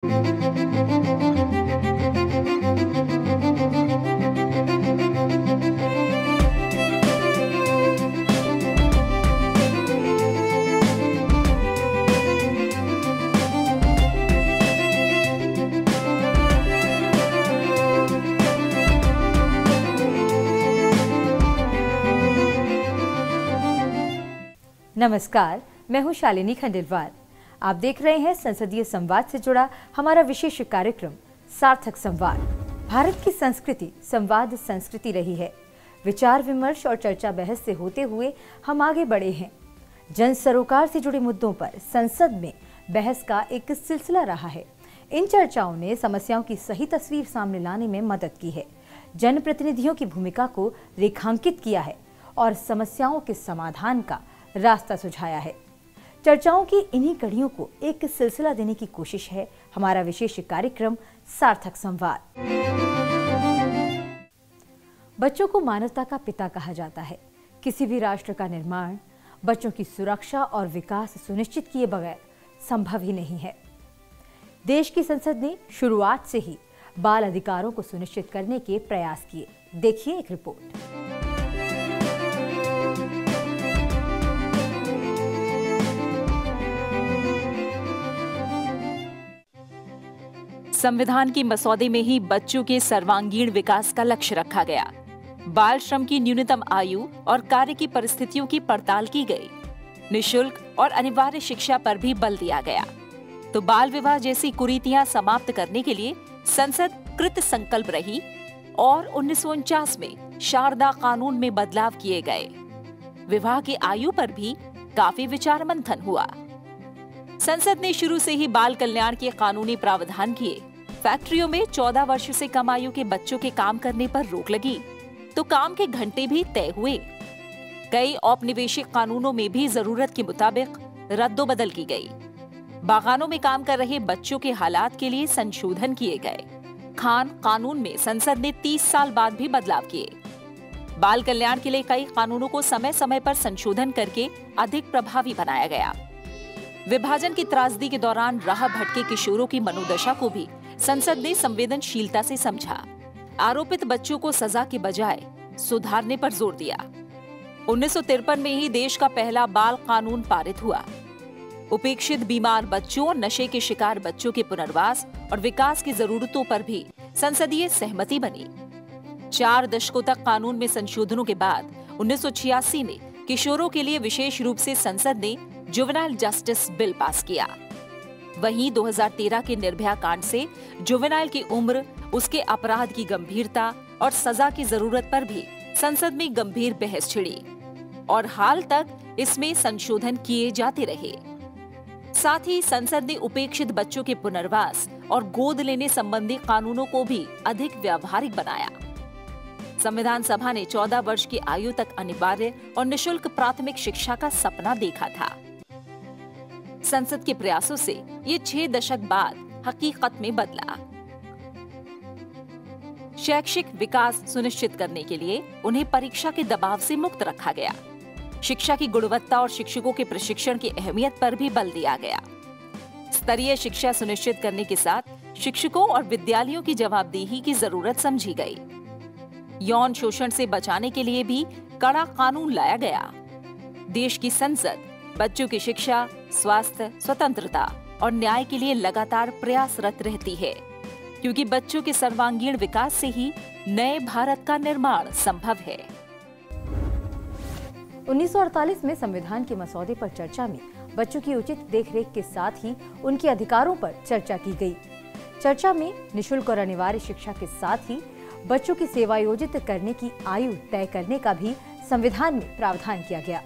नमस्कार, मैं हूं शालिनी खंडेलवाल। आप देख रहे हैं संसदीय संवाद से जुड़ा हमारा विशेष कार्यक्रम सार्थक संवाद। भारत की संस्कृति संवाद संस्कृति रही है। विचार विमर्श और चर्चा बहस से होते हुए हम आगे बढ़े हैं। जन सरोकार से जुड़े मुद्दों पर संसद में बहस का एक सिलसिला रहा है। इन चर्चाओं ने समस्याओं की सही तस्वीर सामने लाने में मदद की है, जनप्रतिनिधियों की भूमिका को रेखांकित किया है और समस्याओं के समाधान का रास्ता सुझाया है। चर्चाओं की इन्हीं कड़ियों को एक सिलसिला देने की कोशिश है हमारा विशेष कार्यक्रम सार्थक संवाद। बच्चों को मानवता का पिता कहा जाता है। किसी भी राष्ट्र का निर्माण बच्चों की सुरक्षा और विकास सुनिश्चित किए बगैर संभव ही नहीं है। देश की संसद ने शुरुआत से ही बाल अधिकारों को सुनिश्चित करने के प्रयास किए। देखिए एक रिपोर्ट। संविधान के मसौदे में ही बच्चों के सर्वांगीण विकास का लक्ष्य रखा गया। बाल श्रम की न्यूनतम आयु और कार्य की परिस्थितियों की पड़ताल की गई। निःशुल्क और अनिवार्य शिक्षा पर भी बल दिया गया। तो बाल विवाह जैसी कुरीतियां समाप्त करने के लिए संसद कृत संकल्प रही और 1949 में शारदा कानून में बदलाव किए गए। विवाह की आयु पर भी काफी विचार मंथन हुआ। संसद ने शुरू से ही बाल कल्याण के कानूनी प्रावधान किए। फैक्ट्रियों में 14 वर्ष से कम आयु के बच्चों के काम करने पर रोक लगी तो काम के घंटे भी तय हुए। कई औपनिवेशिक कानूनों में भी जरूरत के मुताबिक रद्दोबदल की गई। बागानों में काम कर रहे बच्चों के हालात के लिए संशोधन किए गए। खान कानून में संसद ने 30 साल बाद भी बदलाव किए। बाल कल्याण के लिए कई कानूनों को समय समय पर संशोधन करके अधिक प्रभावी बनाया गया। विभाजन की त्रासदी के दौरान राह भटके किशोरों की मनोदशा को भी संसद ने संवेदनशीलता से समझा। आरोपित बच्चों को सजा के बजाय सुधारने पर जोर दिया। 1953 में ही देश का पहला बाल कानून पारित हुआ। उपेक्षित बीमार बच्चों और नशे के शिकार बच्चों के पुनर्वास और विकास की जरूरतों पर भी संसदीय सहमति बनी। 4 दशकों तक कानून में संशोधनों के बाद 1986 में किशोरों के लिए विशेष रूप से संसद ने जुवेनाइल जस्टिस बिल पास किया। वहीं 2013 के निर्भया कांड से जुवेनाइल की उम्र, उसके अपराध की गंभीरता और सजा की जरूरत पर भी संसद में गंभीर बहस छिड़ी और हाल तक इसमें संशोधन किए जाते रहे। साथ ही संसद ने उपेक्षित बच्चों के पुनर्वास और गोद लेने संबंधी कानूनों को भी अधिक व्यावहारिक बनाया। संविधान सभा ने 14 वर्ष की आयु तक अनिवार्य और निःशुल्क प्राथमिक शिक्षा का सपना देखा था। संसद के प्रयासों से ये 6 दशक बाद हकीकत में बदला। शैक्षिक विकास सुनिश्चित करने के लिए उन्हें परीक्षा के दबाव से मुक्त रखा गया। शिक्षा की गुणवत्ता और शिक्षकों के प्रशिक्षण की अहमियत पर भी बल दिया गया। स्तरीय शिक्षा सुनिश्चित करने के साथ शिक्षकों और विद्यालयों की जवाबदेही की जरूरत समझी गई। यौन शोषण से बचाने के लिए भी कड़ा कानून लाया गया। देश की संसद बच्चों की शिक्षा, स्वास्थ्य, स्वतंत्रता और न्याय के लिए लगातार प्रयासरत रहती है, क्योंकि बच्चों के सर्वांगीण विकास से ही नए भारत का निर्माण संभव है। 1948 में संविधान के मसौदे पर चर्चा में बच्चों की उचित देखरेख के साथ ही उनके अधिकारों पर चर्चा की गई। चर्चा में निःशुल्क और अनिवार्य शिक्षा के साथ ही बच्चों की सेवायोजित करने की आयु तय करने का भी संविधान में प्रावधान किया गया।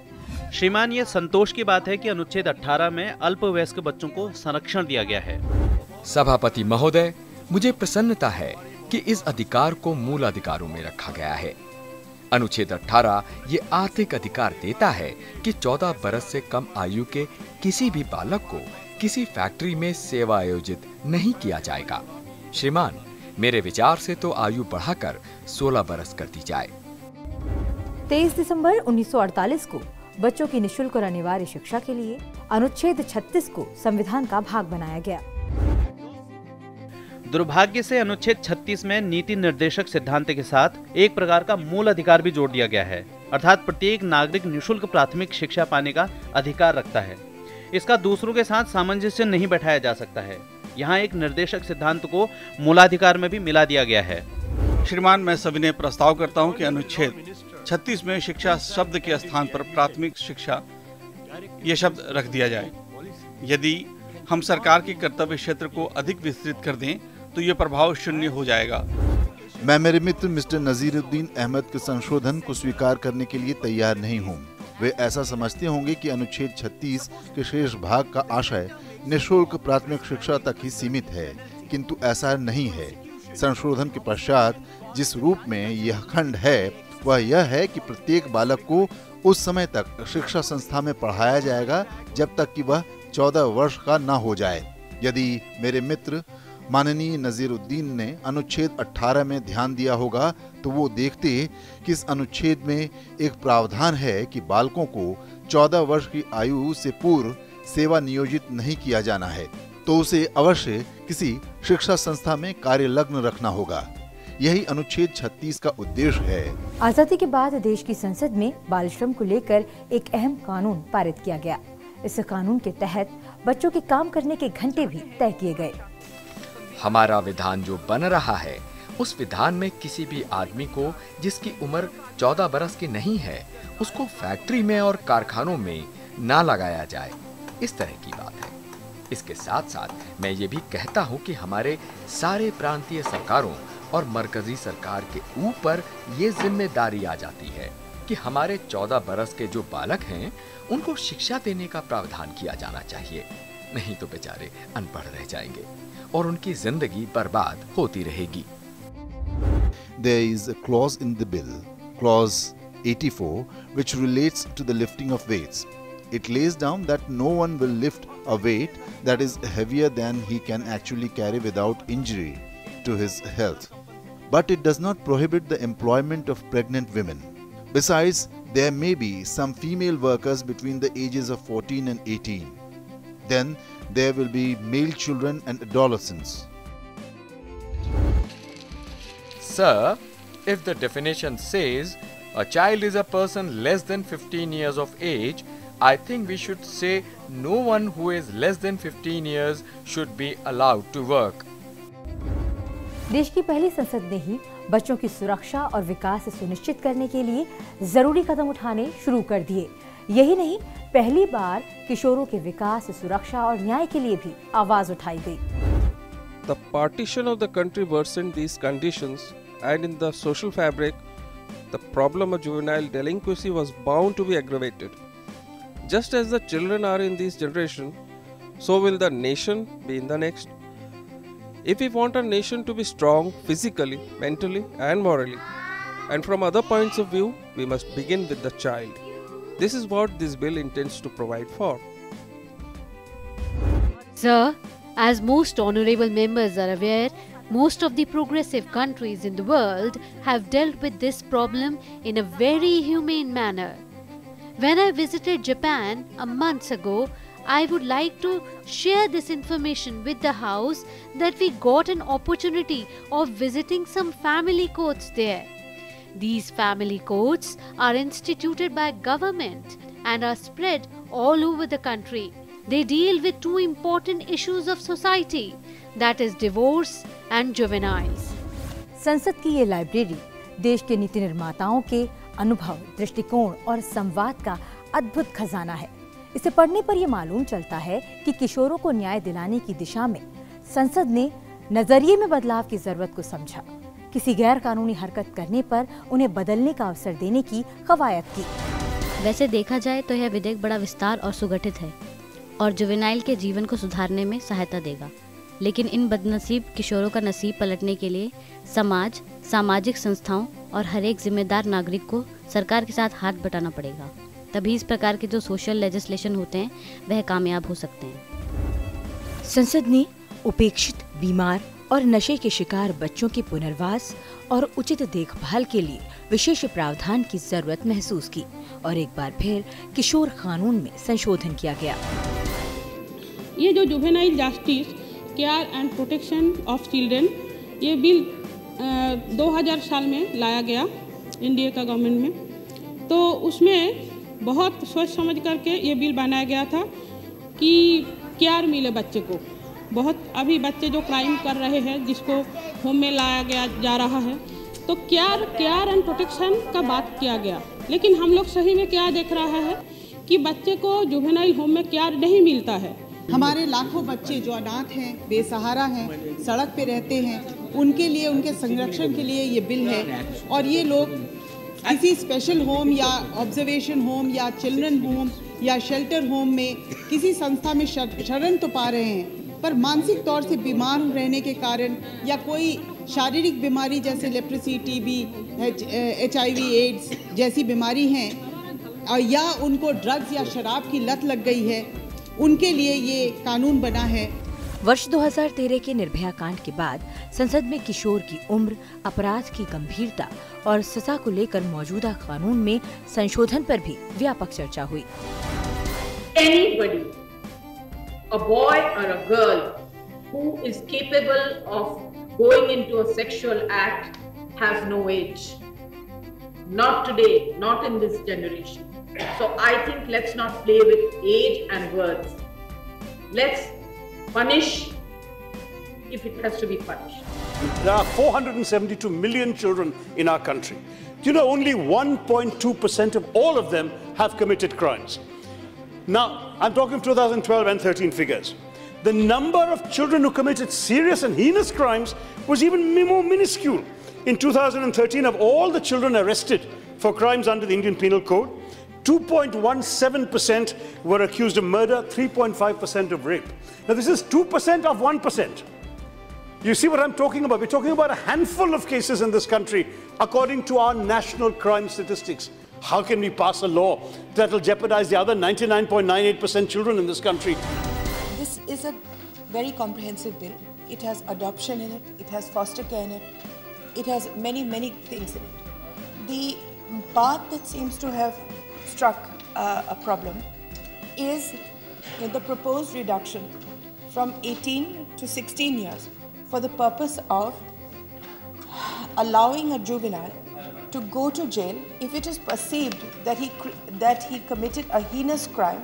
श्रीमान, ये संतोष की बात है कि अनुच्छेद 18 में अल्पवयस्क बच्चों को संरक्षण दिया गया है। सभापति महोदय, मुझे प्रसन्नता है कि इस अधिकार को मूल अधिकारों में रखा गया है। अनुच्छेद 18 ये आर्थिक अधिकार देता है कि 14 बरस से कम आयु के किसी भी बालक को किसी फैक्ट्री में सेवा आयोजित नहीं किया जाएगा। श्रीमान, मेरे विचार से तो आयु बढ़ाकर 16 बरस कर दी जाए। 23 दिसंबर 1948 को बच्चों की निःशुल्क और अनिवार्य शिक्षा के लिए अनुच्छेद 36 को संविधान का भाग बनाया गया। दुर्भाग्य से अनुच्छेद 36 में नीति निर्देशक सिद्धांत के साथ एक प्रकार का मूल अधिकार भी जोड़ दिया गया है, अर्थात प्रत्येक नागरिक निःशुल्क प्राथमिक शिक्षा पाने का अधिकार रखता है। इसका दूसरों के साथ सामंजस्य नहीं बैठाया जा सकता है। यहाँ एक निर्देशक सिद्धांत को मूलाधिकार में भी मिला दिया गया है। श्रीमान, मैं सविनय प्रस्ताव करता हूं कि अनुच्छेद 36 में शिक्षा शब्द के स्थान पर प्राथमिक शिक्षा ये शब्द रख दिया जाए। यदि हम सरकार के कर्तव्य क्षेत्र को अधिक विस्तृत कर दें तो ये प्रभाव शून्य हो जाएगा। मैं मेरे मित्र मिस्टर नजीरुद्दीन अहमद के संशोधन को स्वीकार करने के लिए तैयार नहीं हूँ। वे ऐसा समझते होंगे कि अनुच्छेद 36 के शेष भाग का आशय निःशुल्क प्राथमिक शिक्षा तक ही सीमित है, किंतु ऐसा नहीं है। संशोधन के पश्चात जिस रूप में यह खंड है वह यह है कि प्रत्येक बालक को उस समय तक शिक्षा संस्था में पढ़ाया जाएगा जब तक कि वह 14 वर्ष का न हो जाए। यदि मेरे मित्र माननीय नजीरुद्दीन ने अनुच्छेद 18 में ध्यान दिया होगा तो वो देखते कि इस अनुच्छेद में एक प्रावधान है कि बालकों को 14 वर्ष की आयु से पूर्व सेवा नियोजित नहीं किया जाना है, तो उसे अवश्य किसी शिक्षा संस्था में कार्यलग्न रखना होगा। यही अनुच्छेद 36 का उद्देश्य है। आजादी के बाद देश की संसद में बाल श्रम को लेकर एक अहम कानून पारित किया गया। इस कानून के तहत बच्चों के काम करने के घंटे भी तय किए गए। हमारा विधान जो बन रहा है उस विधान में किसी भी आदमी को जिसकी उम्र 14 बरस की नहीं है उसको फैक्ट्री में और कारखानों में ना लगाया जाए, इस तरह की बात है। इसके साथ साथ मैं ये भी कहता हूँ कि हमारे सारे प्रांतीय सरकारों और मरकजी सरकार के ऊपर ये जिम्मेदारी आ जाती है कि हमारे 14 बरस के जो बालक हैं उनको शिक्षा देने का प्रावधान किया जाना चाहिए, नहीं तो बेचारे अनपढ़ रह जाएंगे और उनकी जिंदगी बर्बाद होती रहेगी। There is a clause in the bill, clause 84, which relates to the lifting of weights. It lays down that no one will lift a weight that is heavier than he can actually carry without injury to his health. But it does not prohibit the employment of pregnant women. Besides, there may be some female workers between the ages of 14 and 18. Then there will be male children and adolescents. Sir, if the definition says a child is a person less than 15 years of age, I think we should say no one who is less than 15 years should be allowed to work. देश की पहली संसद ने ही बच्चों की सुरक्षा और विकास सुनिश्चित करने के लिए जरूरी कदम उठाने शुरू कर दिए। यही नहीं, पहली बार किशोरों के विकास, सुरक्षा और न्याय के लिए भी आवाज उठाई गई। The partition of the country worsened these conditions, and in the social fabric, the problem of juvenile delinquency was bound to be aggravated. Just as the children are in this generation, so will the nation be in the next. If we want a nation to be strong physically, mentally and morally, and from other points of view, we must begin with the child. This is what this bill intends to provide for. Sir, as most honorable members are aware, most of the progressive countries in the world have dealt with this problem in a very humane manner. When I visited Japan a month ago, I would like to share this information with the House that we got an opportunity of visiting some family courts there. These family courts are instituted by government and are spread all over the country. They deal with two important issues of society, that is divorce and juveniles. संसद की ये library देश के नीति निर्माताओं के अनुभव, दृष्टिकोण और संवाद का अद्भुत खजाना है। इसे पढ़ने पर यह मालूम चलता है कि किशोरों को न्याय दिलाने की दिशा में संसद ने नजरिए में बदलाव की जरूरत को समझा। किसी गैर कानूनी हरकत करने पर उन्हें बदलने का अवसर देने की कवायद की। वैसे देखा जाए तो यह विधेयक बड़ा विस्तार और सुगठित है और जुवेनाइल के जीवन को सुधारने में सहायता देगा, लेकिन इन बदनसीब किशोरों का नसीब पलटने के लिए समाज, सामाजिक संस्थाओं और हर एक जिम्मेदार नागरिक को सरकार के साथ हाथ बटाना पड़ेगा। तभी इस प्रकार के जो सोशल लेजिस्लेशन होते हैं वह कामयाब हो सकते हैं। संसद ने उपेक्षित, बीमार और नशे के शिकार बच्चों के पुनर्वास और उचित देखभाल के लिए विशेष प्रावधान की जरूरत महसूस की और एक बार फिर किशोर कानून में संशोधन किया गया। ये जो juvenile justice care and protection of children, ये बिल 2000 साल में लाया गया इंडिया का गवर्नमेंट में। तो उसमें बहुत सोच समझ करके ये बिल बनाया गया था कि केयर मिले बच्चे को। बहुत अभी बच्चे जो क्राइम कर रहे हैं, जिसको होम में लाया गया जा रहा है, तो केयर एंड प्रोटेक्शन का बात किया गया। लेकिन हम लोग सही में क्या देख रहा है कि बच्चे को जुवेनाइल होम में केयर नहीं मिलता है। हमारे लाखों बच्चे जो अनाथ हैं, बेसहारा हैं, सड़क पे रहते हैं, उनके लिए, उनके संरक्षण के लिए ये बिल है। और ये लोग किसी स्पेशल होम या ऑब्जर्वेशन होम या चिल्ड्रन होम या शेल्टर होम में किसी संस्था में शरण तो पा रहे हैं, पर मानसिक तौर से बीमार रहने के कारण या कोई शारीरिक बीमारी जैसे लेप्रेसी, टीबी, HIV, एड्स जैसी बीमारी हैं, या उनको ड्रग्स या शराब की लत लग गई है, उनके लिए ये कानून बना है। वर्ष 2013 के निर्भया कांड के बाद संसद में किशोर की उम्र, अपराध की गंभीरता और सजा को लेकर मौजूदा कानून में संशोधन पर भी व्यापक चर्चा हुई। Anybody, a boy or a girl who is capable of going into a sexual act has no age. Not today, not in this generation. So I think let's not play with age and words. Let's punish if it has to be punished. There are 472 million children in our country. You know, only 1.2% of all of them have committed crimes. Now, I'm talking 2012 and 13 figures. The number of children who committed serious and heinous crimes was even more minuscule. In 2013, of all the children arrested for crimes under the Indian Penal Code, 2.17% were accused of murder, 3.5% of rape. Now this is 2% of 1%. You see what I'm talking about? We're talking about a handful of cases in this country according to our national crime statistics. How can we pass a law that will jeopardize the other 99.98% children in this country? This is a very comprehensive bill. It has adoption in it, it has foster care in it, it has many, many things in it. The part that seems to have struck a problem is the proposed reduction from 18 to 16 years for the purpose of allowing a juvenile to go to jail if it is perceived that he committed a heinous crime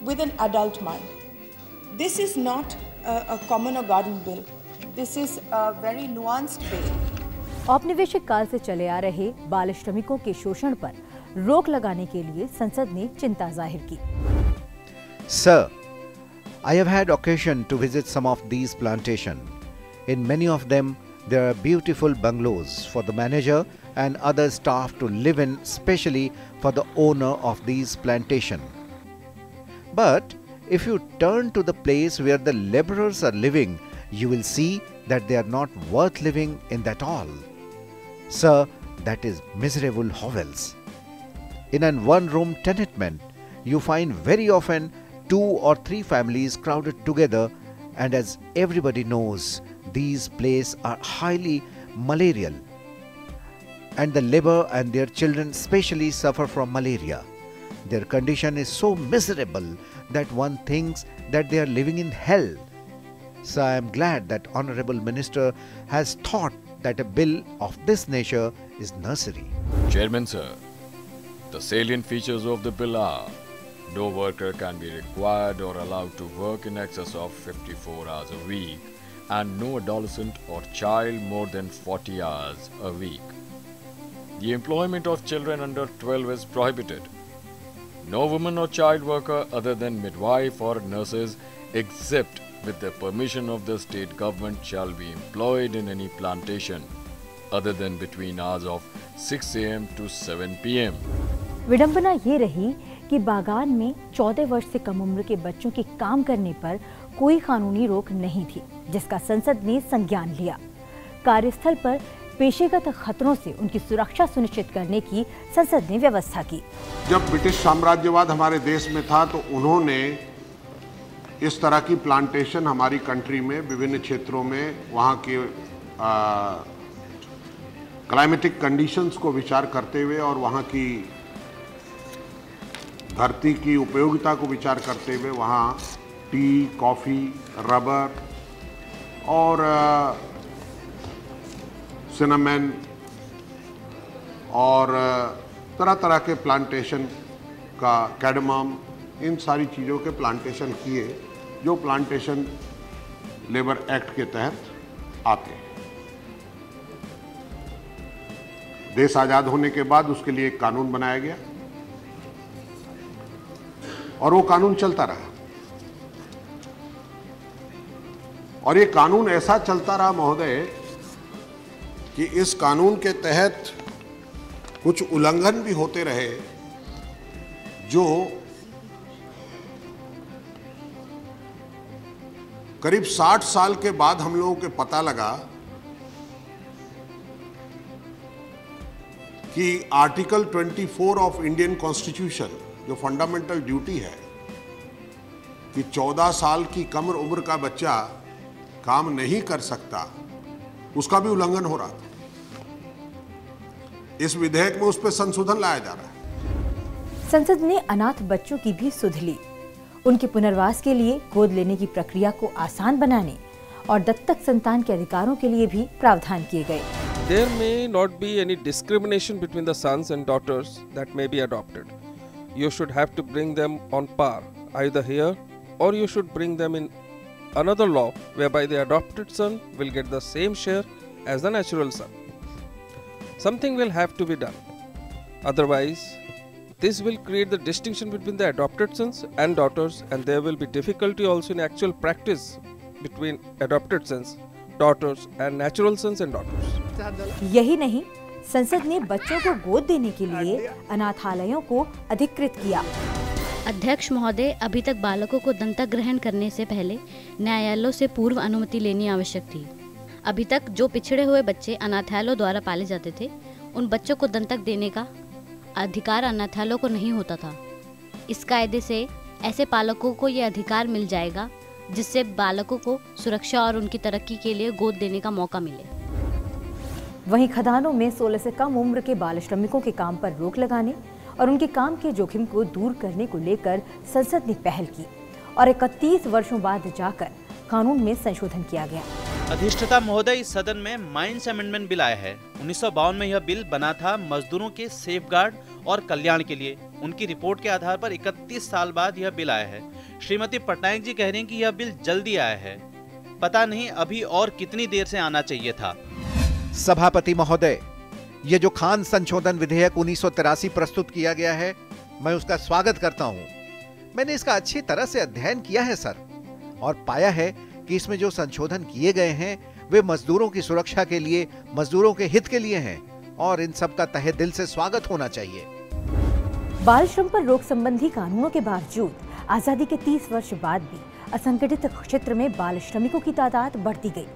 with an adult mind. This is not a common or garden bill. This is a very nuanced bill. औपनिवेशिक काल से चले आ रहे बाल श्रमिकों के शोषण पर रोक लगाने के लिए संसद ने चिंता जाहिर की। Sir, I have had occasion to visit some of these plantations. In many of them, there are beautiful bungalows for the manager and other staff to live in, especially for the owner of these plantations. But if you turn to the place where the laborers are living, you will see that they are not worth living in that all. Sir, that is miserable hovels. In a one-room tenement, you find very often 2 or 3 families crowded together, and as everybody knows, these places are highly malarial, and the labor and their children especially suffer from malaria. Their condition is so miserable that one thinks that they are living in hell. So I am glad that Honorable Minister has thought that a bill of this nature is necessary. Chairman sir, the salient features of the bill are: no worker can be required or allowed to work in excess of 54 hours a week, and no adolescent or child more than 40 hours a week. The employment of children under 12 is prohibited. No woman or child worker other than midwife or nurses, except with the permission of the state government, shall be employed in any plantation other than between hours of 6 AM to 7 PM. विडंबना ये रही कि बागान में 14 वर्ष से कम उम्र के बच्चों के काम करने पर कोई कानूनी रोक नहीं थी, जिसका संसद ने संज्ञान लिया। कार्यस्थल पर पेशेगत खतरों से उनकी सुरक्षा सुनिश्चित करने की संसद ने व्यवस्था की। जब ब्रिटिश साम्राज्यवाद हमारे देश में था तो उन्होंने इस तरह की प्लांटेशन हमारी कंट्री में विभिन्न क्षेत्रों में वहाँ के क्लाइमेटिक कंडीशंस को विचार करते हुए और वहाँ की धरती की उपयोगिता को विचार करते हुए वहाँ टी, कॉफ़ी, रबर और सिनेमन और तरह तरह के प्लांटेशन का, कैडमम, इन सारी चीज़ों के प्लांटेशन किए जो प्लांटेशन लेबर एक्ट के तहत आते हैं। देश आज़ाद होने के बाद उसके लिए एक कानून बनाया गया और वो कानून चलता रहा और ये कानून ऐसा चलता रहा महोदय कि इस कानून के तहत कुछ उल्लंघन भी होते रहे जो करीब 60 साल के बाद हम लोगों को पता लगा कि आर्टिकल 24 ऑफ इंडियन कॉन्स्टिट्यूशन, जो फंडामेंटल ड्यूटी है कि 14 साल की कम उम्र का बच्चा काम नहीं कर सकता, उसका भी उल्लंघन हो रहा था। इस विधेयक में उस पर संशोधन लाया जा रहा है। संसद ने अनाथ बच्चों की भी सुध ली। उनके पुनर्वास के लिए गोद लेने की प्रक्रिया को आसान बनाने और दत्तक संतान के अधिकारों के लिए भी प्रावधान किए गए। There may not be any discrimination between the sons and daughters that may be adopted. You should have to bring them on par, either here or you should bring them in another law whereby the adopted son will get the same share as the natural son. Something will have to be done. Otherwise, this will create the distinction between the adopted sons and daughters, and there will be difficulty also in actual practice between adopted sons, daughters and natural sons and daughters. यही नहीं, संसद ने बच्चों को गोद देने के लिए अनाथालयों को अधिकृत किया। अध्यक्ष महोदय, अभी तक बालकों को दत्तक ग्रहण करने से पहले न्यायालयों से पूर्व अनुमति लेनी आवश्यक थी। अभी तक जो पिछड़े हुए बच्चे अनाथालयों द्वारा पाले जाते थे, उन बच्चों को दत्तक देने का अधिकार अनाथालयों को नहीं होता था। इस कायदे से ऐसे पालकों को ये अधिकार मिल जाएगा जिससे बालकों को सुरक्षा और उनकी तरक्की के लिए गोद देने का मौका मिले। वहीं खदानों में 16 से कम उम्र के बाल श्रमिकों के काम पर रोक लगाने और उनके काम के जोखिम को दूर करने को लेकर संसद ने पहल की और 31 वर्षों बाद जाकर कानून में संशोधन किया गया। अधिष्ठाता महोदय, इस सदन में माइंस अमेंडमेंट बिल आया है। 1952 में यह बिल बना था मजदूरों के सेफगार्ड और कल्याण के लिए। उनकी रिपोर्ट के आधार पर 31 साल बाद यह बिल आया है। श्रीमती पटनायक जी कह रही हैं कि यह बिल जल्दी आया है, पता नहीं अभी और कितनी देर से आना चाहिए था। सभापति महोदय, ये जो खान संशोधन विधेयक 1983 प्रस्तुत किया गया है, मैं उसका स्वागत करता हूँ। मैंने इसका अच्छी तरह से अध्ययन किया है सर, और पाया है कि इसमें जो संशोधन किए गए हैं वे मजदूरों की सुरक्षा के लिए, मजदूरों के हित के लिए हैं और इन सब का तहे दिल से स्वागत होना चाहिए। बाल श्रम पर रोक संबंधी कानूनों के बावजूद आजादी के 30 वर्ष बाद भी असंगठित क्षेत्र में बाल श्रमिकों की तादाद बढ़ती गई,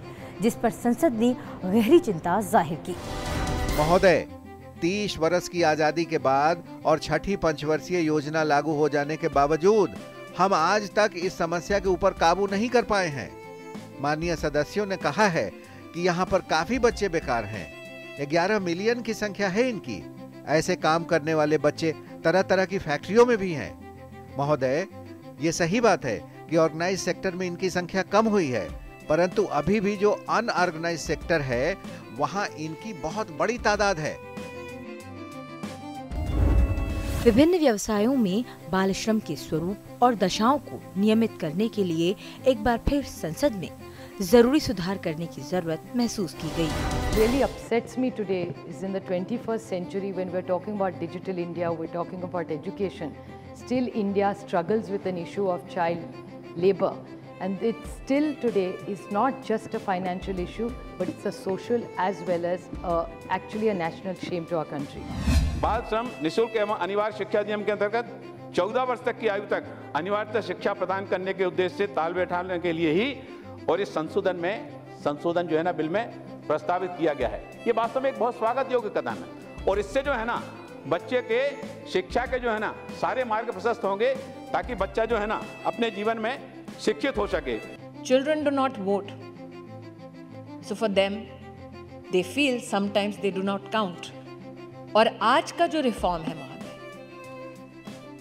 जिस पर संसद ने गहरी चिंता जाहिर की। महोदय, 30 वर्ष की आजादी के बाद और छठी पंचवर्षीय योजना लागू हो जाने के बावजूद हम आज तक इस समस्या के ऊपर काबू नहीं कर पाए हैं। माननीय सदस्यों ने कहा है कि यहाँ पर काफी बच्चे बेकार हैं। 11 मिलियन की संख्या है इनकी। ऐसे काम करने वाले बच्चे तरह तरह की फैक्ट्रियों में भी हैं। महोदय, ये सही बात है कि ऑर्गेनाइज सेक्टर में इनकी संख्या कम हुई है, परंतु अभी भी जो अनऑर्गेनाइज सेक्टर है वहां इनकी बहुत बड़ी तादाद है। विभिन्न व्यवसायों में बाल श्रम के स्वरूप और दशाओं को नियमित करने के लिए एक बार फिर संसद में जरूरी सुधार करने की जरूरत महसूस की गई। Really upsets me today is in the 21st century when we're talking about digital India, we're talking about education. Still India struggles with an issue of child labor, and it still today is not just a financial issue, but it's a social as well as actually a national shame to our country. बाल श्रम निःशुल्क एवं अनिवार्य शिक्षा अधिनियम के अंतर्गत 14 वर्ष तक की आयु तक अनिवार्य शिक्षा प्रदान करने के उद्देश्य से ताल बैठाने के लिए ही और इस संशोधन जो है ना बिल में प्रस्तावित किया गया है। ये वास्तव में एक बहुत स्वागत योग्य कदम है और इससे जो है ना बच्चे के शिक्षा के जो है ना सारे मार्ग प्रशस्त होंगे ताकि बच्चा जो है ना अपने जीवन में शिक्षित हो सके। Children do not vote, so for them they feel sometimes they do not count. और आज का जो रिफॉर्म है महोदय,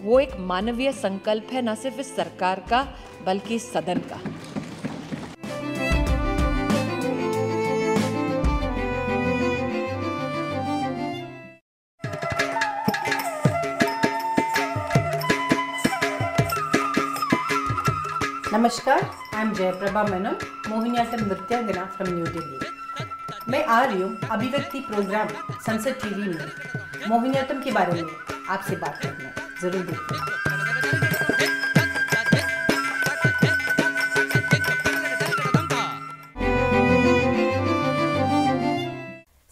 वो एक मानवीय संकल्प है, न सिर्फ इस सरकार का बल्कि सदन का। नमस्कार, आई एम जयप्रभा मेनन, मोहिनीअट्टम नृत्यांगना फ्रॉम न्यू दिल्ली। मैं आ रही हूँ अभिव्यक्ति प्रोग्राम संसद टीवी में मोहिनीअट्टम के बारे में आपसे बात करना। जरूर देखिए।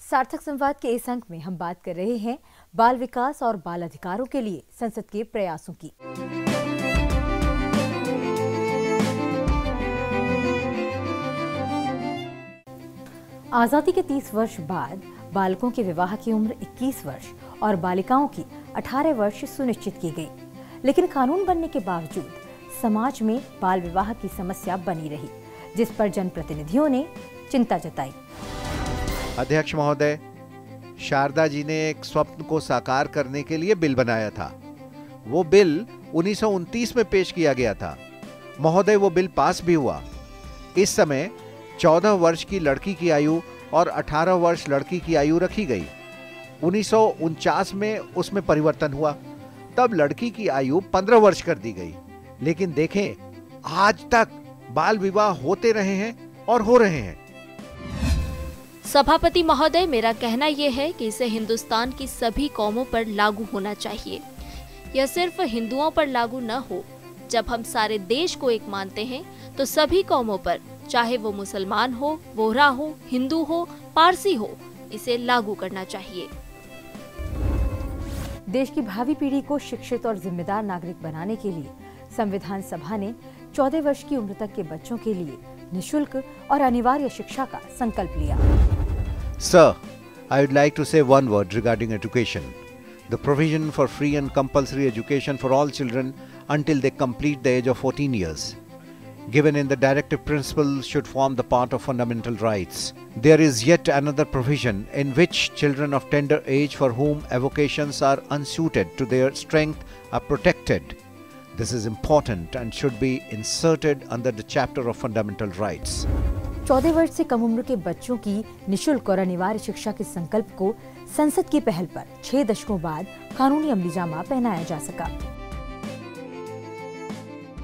सार्थक संवाद के इस अंक में हम बात कर रहे हैं बाल विकास और बाल अधिकारों के लिए संसद के प्रयासों की। आजादी के 30 वर्ष बाद बालकों के विवाह की उम्र 21 वर्ष और बालिकाओं की 18 वर्ष सुनिश्चित की गई, लेकिन कानून बनने के बावजूद समाज में बाल विवाह की समस्या बनी रही, जिस पर जनप्रतिनिधियों ने चिंता जताई। अध्यक्ष महोदय, शारदा जी ने एक स्वप्न को साकार करने के लिए बिल बनाया था। वो बिल 1929 में पेश किया गया था। महोदय, वो बिल पास भी हुआ। इस समय 14 वर्ष की लड़की की आयु और 18 वर्ष लड़की की आयु रखी गई। 1949 में उसमें परिवर्तन हुआ, तब लड़की की आयु 15 वर्ष कर दी गई। लेकिन देखें, आज तक बाल विवाह होते रहे हैं और हो रहे हैं। सभापति महोदय, मेरा कहना यह है कि इसे हिंदुस्तान की सभी कौमों पर लागू होना चाहिए। यह सिर्फ हिंदुओं पर लागू न हो। जब हम सारे देश को एक मानते हैं तो सभी कौमों पर, चाहे वो मुसलमान हो, बोहरा हो, हिंदू हो, पारसी हो, इसे लागू करना चाहिए। देश की भावी पीढ़ी को शिक्षित और जिम्मेदार नागरिक बनाने के लिए संविधान सभा ने 14 वर्ष की उम्र तक के बच्चों के लिए निःशुल्क और अनिवार्य शिक्षा का संकल्प लिया। Sir, I would like to say one word regarding education. The provision for free and compulsory education for all children until they complete the age of 14 years, given in the directive principle, should form the part of fundamental rights. There is yet another provision in which children of tender age for whom avocations are unsuited to their strength are protected. This is important and should be inserted under the chapter of fundamental rights. 14 वर्ष से कम उम्र के बच्चों की निःशुल्क और अनिवार्य शिक्षा के संकल्प को संसद की पहल पर 6 दशकों बाद कानूनी अमलीजामा पहनाया जा सका।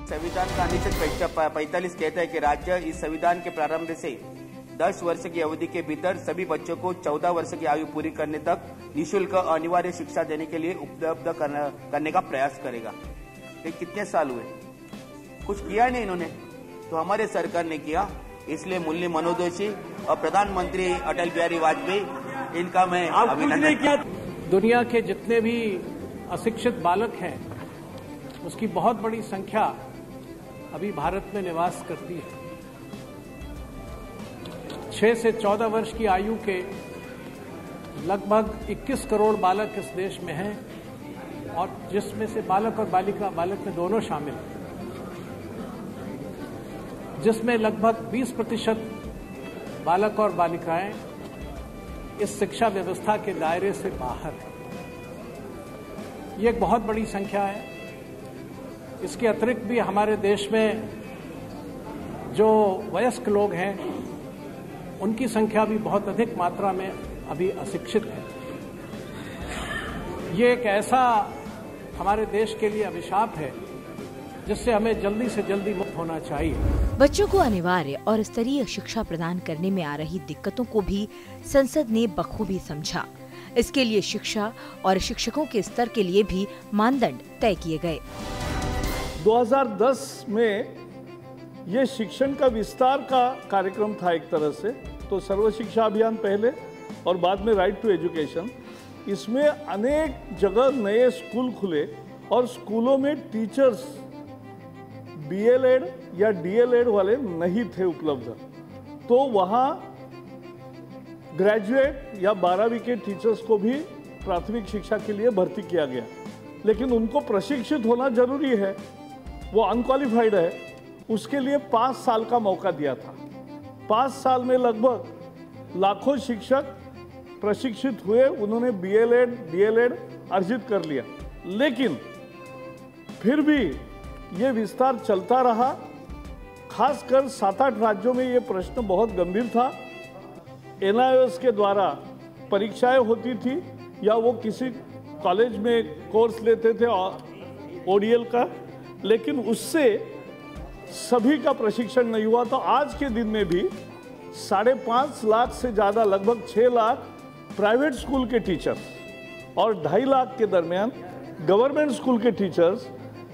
संविधान का अनुच्छेद 45 कहता है कि राज्य इस संविधान के प्रारंभ से 10 वर्ष की अवधि के भीतर सभी बच्चों को 14 वर्ष की आयु पूरी करने तक निःशुल्क अनिवार्य शिक्षा देने के लिए उपलब्ध करने का प्रयास करेगा। ये कितने साल हुए, कुछ किया नहीं इन्होंने, तो हमारे सरकार ने किया। इसलिए मुरली मनोहर जोशी और प्रधानमंत्री अटल बिहारी वाजपेयी, इनका मैं अभिनंदन किया। दुनिया के जितने भी अशिक्षित बालक हैं, उसकी बहुत बड़ी संख्या अभी भारत में निवास करती है। 6 से 14 वर्ष की आयु के लगभग 21 करोड़ बालक इस देश में हैं, और जिसमें से बालक और बालक में दोनों शामिल हैं, जिसमें लगभग 20% बालक और बालिकाएं इस शिक्षा व्यवस्था के दायरे से बाहर हैं। ये एक बहुत बड़ी संख्या है। इसके अतिरिक्त भी हमारे देश में जो वयस्क लोग हैं, उनकी संख्या भी बहुत अधिक मात्रा में अभी अशिक्षित है। ये एक ऐसा हमारे देश के लिए अभिशाप है जिससे हमें जल्दी से जल्दी मुक्त होना चाहिए। बच्चों को अनिवार्य और स्तरीय शिक्षा प्रदान करने में आ रही दिक्कतों को भी संसद ने बखूबी समझा। इसके लिए शिक्षा और शिक्षकों के स्तर के लिए भी मानदंड तय किए गए। 2010 में ये शिक्षण का विस्तार का कार्यक्रम था एक तरह से, तो सर्व शिक्षा अभियान पहले और बाद में राइट टू एजुकेशन। इसमें अनेक जगह नए स्कूल खुले और स्कूलों में टीचर्स BLED या DLED वाले नहीं थे उपलब्ध, तो वहाँ ग्रेजुएट या 12वीं के टीचर्स को भी प्राथमिक शिक्षा के लिए भर्ती किया गया। लेकिन उनको प्रशिक्षित होना जरूरी है, वो अनक्वालिफाइड है, उसके लिए 5 साल का मौका दिया था। 5 साल में लगभग लाखों शिक्षक प्रशिक्षित हुए, उन्होंने BLED DLED अर्जित कर लिया। लेकिन फिर भी ये विस्तार चलता रहा। खासकर 7-8 राज्यों में ये प्रश्न बहुत गंभीर था। NIOS के द्वारा परीक्षाएं होती थी या वो किसी कॉलेज में कोर्स लेते थे ODL का, लेकिन उससे सभी का प्रशिक्षण नहीं हुआ। तो आज के दिन में भी 5.5 लाख से ज़्यादा, लगभग 6 लाख प्राइवेट स्कूल के टीचर्स और 2.5 लाख के दरमियान गवर्नमेंट स्कूल के टीचर्स,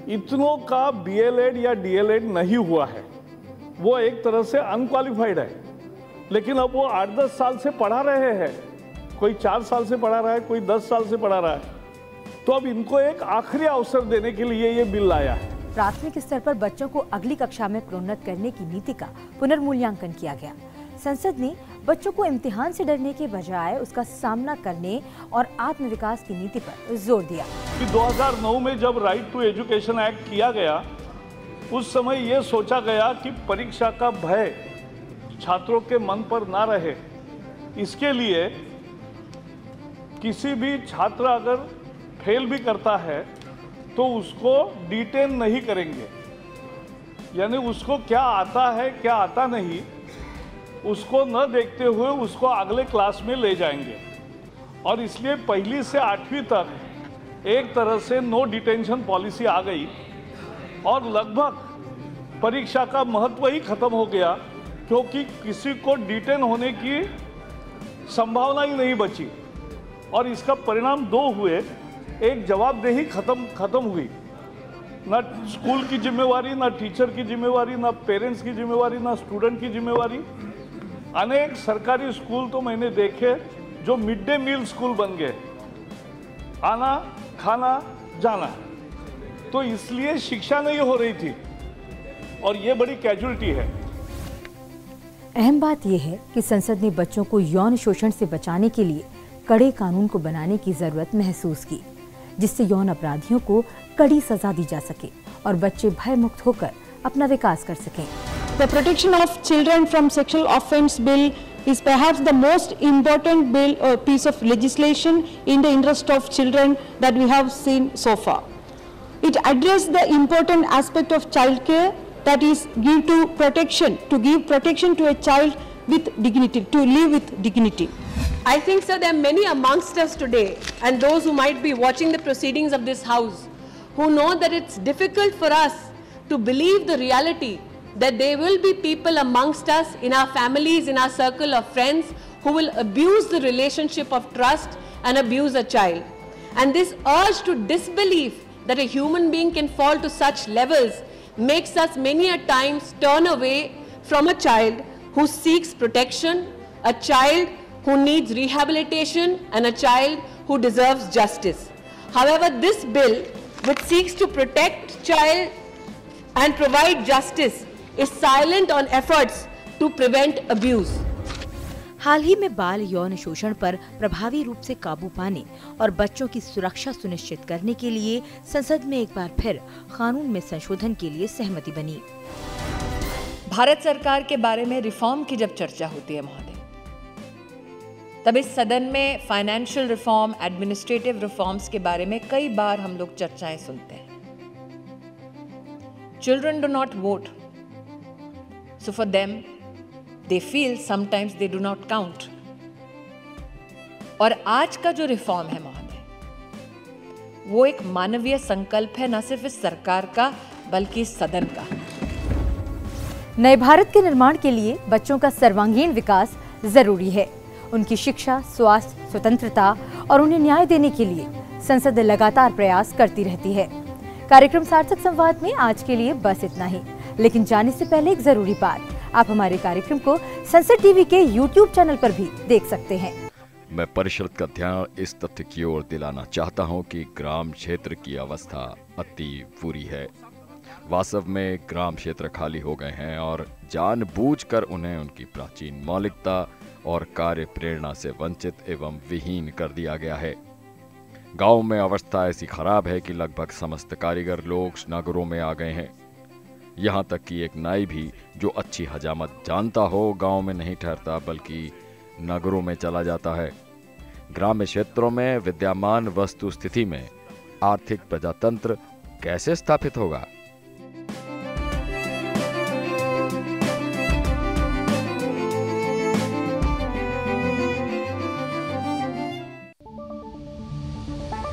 इतनों का BLEd या DLEd नहीं हुआ है। वो एक तरह से अनक्वालिफाइड है, लेकिन अब वो 8-10 साल से पढ़ा रहे हैं। कोई 4 साल से पढ़ा रहा है, कोई 10 साल से पढ़ा रहा है। तो अब इनको एक आखिरी अवसर देने के लिए ये बिल लाया है। प्राथमिक स्तर पर बच्चों को अगली कक्षा में प्रोन्नत करने की नीति का पुनर्मूल्यांकन किया गया। संसद ने बच्चों को इम्तिहान से डरने के बजाय उसका सामना करने और आत्म विकास की नीति पर जोर दिया। 2009 में जब राइट टू एजुकेशन एक्ट किया गया, उस समय ये सोचा गया कि परीक्षा का भय छात्रों के मन पर ना रहे। इसके लिए किसी भी छात्र अगर फेल भी करता है तो उसको डिटेन नहीं करेंगे, यानी उसको क्या आता है क्या आता नहीं उसको न देखते हुए उसको अगले क्लास में ले जाएंगे। और इसलिए 1ली से 8वीं तक एक तरह से नो डिटेंशन पॉलिसी आ गई और लगभग परीक्षा का महत्व ही खत्म हो गया, क्योंकि किसी को डिटेन होने की संभावना ही नहीं बची। और इसका परिणाम 2 हुए। एक जवाबदेही खत्म हुई, ना स्कूल की जिम्मेवारी, ना टीचर की जिम्मेवारी, ना पेरेंट्स की जिम्मेवारी, ना स्टूडेंट की जिम्मेवारी। अनेक सरकारी स्कूल तो मैंने देखे जो मिड डे मील स्कूल बन गए, आना खाना जाना। तो इसलिए शिक्षा नहीं हो रही थी और ये बड़ी कैजुअलिटी है। अहम बात यह है कि संसद ने बच्चों को यौन शोषण से बचाने के लिए कड़े कानून को बनाने की जरूरत महसूस की, जिससे यौन अपराधियों को कड़ी सजा दी जा सके और बच्चे भय मुक्त होकर अपना विकास कर सकें। The protection of children from sexual offense bill is perhaps the most important bill or piece of legislation in the interest of children that we have seen so far. It addresses the important aspect of child care, that is give protection to a child with dignity, to live with dignity. I think, sir, there are many amongst us today and those who might be watching the proceedings of this house who know that it's difficult for us to believe the reality that there will be people amongst us, in our families, in our circle of friends, who will abuse the relationship of trust and abuse a child. And this urge to disbelief that a human being can fall to such levels makes us many a times turn away from a child who seeks protection, a child who needs rehabilitation, and a child who deserves justice. However, this bill, which seeks to protect child and provide justice, is silent on efforts to prevent abuse. हाल ही में बाल यौन शोषण पर प्रभावी रूप से काबू पाने और बच्चों की सुरक्षा सुनिश्चित करने के लिए संसद में एक बार फिर कानून में संशोधन के लिए सहमति बनी। भारत सरकार के बारे में रिफॉर्म की जब चर्चा होती है महोदय, तब इस सदन में फाइनेंशियल रिफॉर्म, एडमिनिस्ट्रेटिव रिफॉर्म्स के बारे में कई बार हम लोग चर्चाएं सुनते हैं। Children do not vote, so for them they feel sometimes they do not count. और आज का जो रिफॉर्म है महोदय, वो एक मानवीय संकल्प है, न सिर्फ इस सरकार का बल्कि इस सदन का। नए भारत के निर्माण के लिए बच्चों का सर्वांगीण विकास जरूरी है। उनकी शिक्षा, स्वास्थ्य, स्वतंत्रता और उन्हें न्याय देने के लिए संसद लगातार प्रयास करती रहती है। कार्यक्रम सार्थक संवाद में आज के लिए बस इतना ही, लेकिन जाने से पहले एक जरूरी बात, आप हमारे कार्यक्रम को संसद टीवी के YouTube चैनल पर भी देख सकते हैं। मैं परिषद का ध्यान इस तथ्य की ओर दिलाना चाहता हूं कि ग्राम क्षेत्र की अवस्था अति बुरी है। वास्तव में ग्राम क्षेत्र खाली हो गए हैं और जानबूझकर उन्हें उनकी प्राचीन मौलिकता और कार्य प्रेरणा से वंचित एवं विहीन कर दिया गया है। गांव में अवस्था ऐसी खराब है कि लगभग समस्त कारीगर लोग नगरों में आ गए हैं। यहाँ तक कि एक नाई भी जो अच्छी हजामत जानता हो गांव में नहीं ठहरता बल्कि नगरों में चला जाता है। ग्राम्य क्षेत्रों में विद्यमान वस्तु स्थिति में आर्थिक प्रजातंत्र कैसे स्थापित होगा?